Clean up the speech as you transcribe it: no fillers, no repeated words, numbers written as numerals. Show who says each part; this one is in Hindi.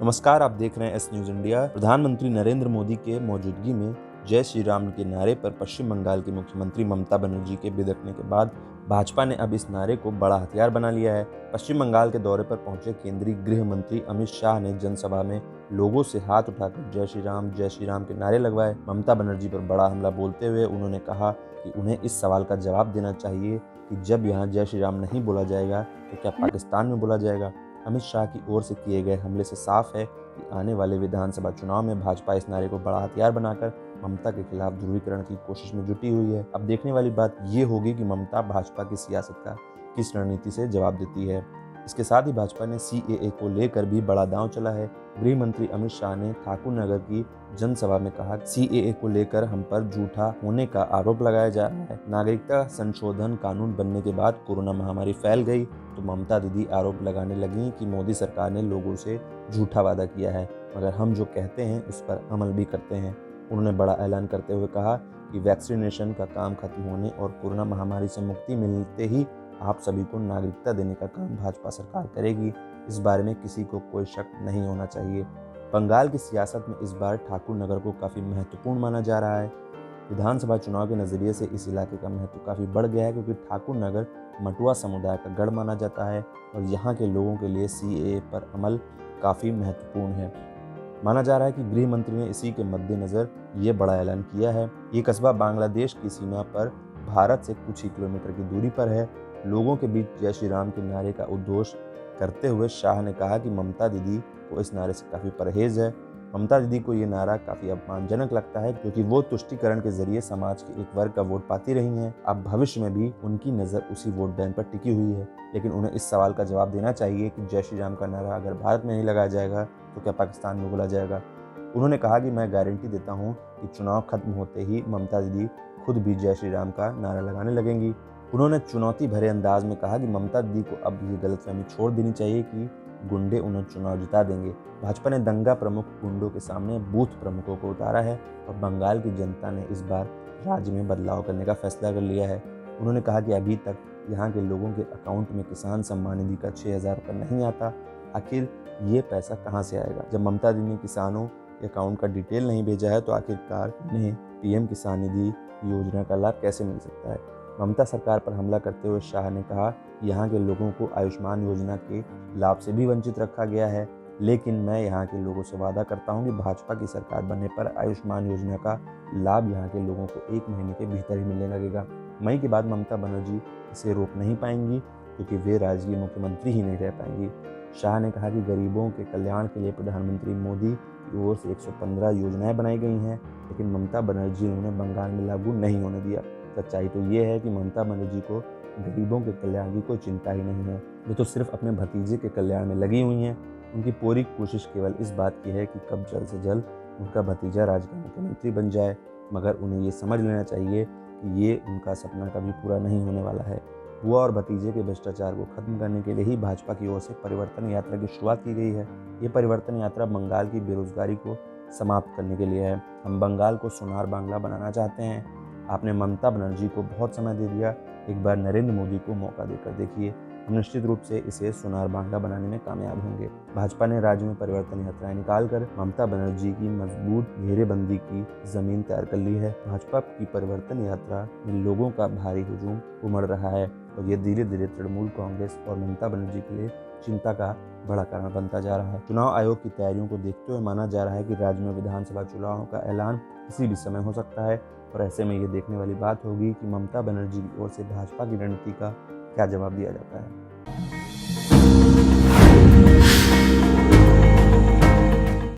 Speaker 1: नमस्कार, आप देख रहे हैं एस न्यूज इंडिया। प्रधानमंत्री नरेंद्र मोदी के मौजूदगी में जय श्री राम के नारे पर पश्चिम बंगाल की मुख्यमंत्री ममता बनर्जी के बिदकने के बाद भाजपा ने अब इस नारे को बड़ा हथियार बना लिया है। पश्चिम बंगाल के दौरे पर पहुंचे केंद्रीय गृह मंत्री अमित शाह ने जनसभा में लोगों से हाथ उठाकर जय श्री राम के नारे लगवाए। ममता बनर्जी पर बड़ा हमला बोलते हुए उन्होंने कहा कि उन्हें इस सवाल का जवाब देना चाहिए कि जब यहाँ जय श्री राम नहीं बोला जाएगा तो क्या पाकिस्तान में बोला जाएगा। अमित शाह की ओर से किए गए हमले से साफ है कि आने वाले विधानसभा चुनाव में भाजपा इस नारे को बड़ा हथियार बनाकर ममता के खिलाफ ध्रुवीकरण की कोशिश में जुटी हुई है। अब देखने वाली बात ये होगी कि ममता भाजपा की सियासत का किस रणनीति से जवाब देती है। इसके साथ ही भाजपा ने CAA को लेकर भी बड़ा दांव चला है। गृह मंत्री अमित शाह ने ठाकुर नगर की जनसभा में कहा, CAA को लेकर हम पर झूठा होने का आरोप लगाया जा रहा है। नागरिकता संशोधन कानून बनने के बाद कोरोना महामारी फैल गई तो ममता दीदी आरोप लगाने लगी कि मोदी सरकार ने लोगों से झूठा वादा किया है, मगर हम जो कहते हैं उस पर अमल भी करते हैं। उन्होंने बड़ा ऐलान करते हुए कहा कि वैक्सीनेशन का काम खत्म होने और कोरोना महामारी से मुक्ति मिलते ही आप सभी को नागरिकता देने का काम भाजपा सरकार करेगी। इस बारे में किसी को कोई शक नहीं होना चाहिए। बंगाल की सियासत में इस बार ठाकुर नगर को काफ़ी महत्वपूर्ण माना जा रहा है। विधानसभा चुनाव के नज़रिए से इस इलाके का महत्व काफ़ी बढ़ गया है, क्योंकि ठाकुर नगर मटुआ समुदाय का गढ़ माना जाता है और यहाँ के लोगों के लिए CAA पर अमल काफ़ी महत्वपूर्ण है। माना जा रहा है कि गृह मंत्री ने इसी के मद्देनज़र ये बड़ा ऐलान किया है। ये कस्बा बांग्लादेश की सीमा पर भारत से कुछ ही किलोमीटर की दूरी पर है। लोगों के बीच जय श्री राम के नारे का उद्घोष करते हुए शाह ने कहा कि ममता दीदी को इस नारे से काफ़ी परहेज है। ममता दीदी को ये नारा काफ़ी अपमानजनक लगता है, क्योंकि वो तुष्टीकरण के जरिए समाज के एक वर्ग का वोट पाती रही हैं। अब भविष्य में भी उनकी नज़र उसी वोट बैंक पर टिकी हुई है, लेकिन उन्हें इस सवाल का जवाब देना चाहिए कि जय श्री राम का नारा अगर भारत में नहीं लगाया जाएगा तो क्या पाकिस्तान में बोला जाएगा। उन्होंने कहा कि मैं गारंटी देता हूँ कि चुनाव खत्म होते ही ममता दीदी खुद भी जय श्री राम का नारा लगाने लगेंगी। उन्होंने चुनौती भरे अंदाज में कहा कि ममता दीदी को अब ये गलतफहमी छोड़ देनी चाहिए कि गुंडे उन्हें चुनाव जिता देंगे। भाजपा ने दंगा प्रमुख गुंडों के सामने बूथ प्रमुखों को उतारा है और बंगाल की जनता ने इस बार राज्य में बदलाव करने का फैसला कर लिया है। उन्होंने कहा कि अभी तक यहाँ के लोगों के अकाउंट में किसान सम्मान निधि का 6,000 रुपये नहीं आता। आखिर ये पैसा कहाँ से आएगा? जब ममता दीदी ने किसानों के अकाउंट का डिटेल नहीं भेजा है तो आखिरकार उन्हें PM किसान निधि योजना का लाभ कैसे मिल सकता है? ममता सरकार पर हमला करते हुए शाह ने कहा कि यहाँ के लोगों को आयुष्मान योजना के लाभ से भी वंचित रखा गया है, लेकिन मैं यहाँ के लोगों से वादा करता हूँ कि भाजपा की सरकार बनने पर आयुष्मान योजना का लाभ यहाँ के लोगों को 1 महीने के भीतर ही मिलने लगेगा। मई के बाद ममता बनर्जी इसे रोक नहीं पाएंगी, क्योंकि वे राज्य की मुख्यमंत्री ही नहीं रह पाएंगी। शाह ने कहा कि गरीबों के कल्याण के लिए प्रधानमंत्री मोदी की ओर से 115 योजनाएं बनाई गई हैं, लेकिन ममता बनर्जी ने उन्हें बंगाल में लागू नहीं होने दिया। सच्चाई तो ये है कि ममता बनर्जी को गरीबों के कल्याण की कोई चिंता ही नहीं है। वे तो सिर्फ अपने भतीजे के कल्याण में लगी हुई हैं। उनकी पूरी कोशिश केवल इस बात की है कि कब जल्द से जल्द उनका भतीजा राज्य का मुख्यमंत्री बन जाए, मगर उन्हें ये समझ लेना चाहिए कि ये उनका सपना कभी पूरा नहीं होने वाला है। बुआ और भतीजे के भ्रष्टाचार को खत्म करने के लिए ही भाजपा की ओर से परिवर्तन यात्रा की शुरुआत की गई है। ये परिवर्तन यात्रा बंगाल की बेरोजगारी को समाप्त करने के लिए है। हम बंगाल को सोनार बांग्ला बनाना चाहते हैं। आपने ममता बनर्जी को बहुत समय दे दिया, एक बार नरेंद्र मोदी को मौका देकर देखिए। हम निश्चित रूप से इसे सोनार बांग्ला बनाने में कामयाब होंगे। भाजपा ने राज्य में परिवर्तन यात्राएं निकालकर ममता बनर्जी की मजबूत घेरेबंदी की जमीन तैयार कर ली है। भाजपा की परिवर्तन यात्रा में लोगों का भारी हुजूम उमड़ रहा है और ये धीरे धीरे तृणमूल कांग्रेस और ममता बनर्जी के लिए चिंता का बड़ा कारण बनता जा रहा है। चुनाव आयोग की तैयारियों को देखते हुए माना जा रहा है कि राज्य में विधानसभा चुनाव का ऐलान किसी भी समय हो सकता है और ऐसे में ये देखने वाली बात होगी कि ममता बनर्जी की ओर से भाजपा की रणनीति का क्या जवाब दिया जाता है।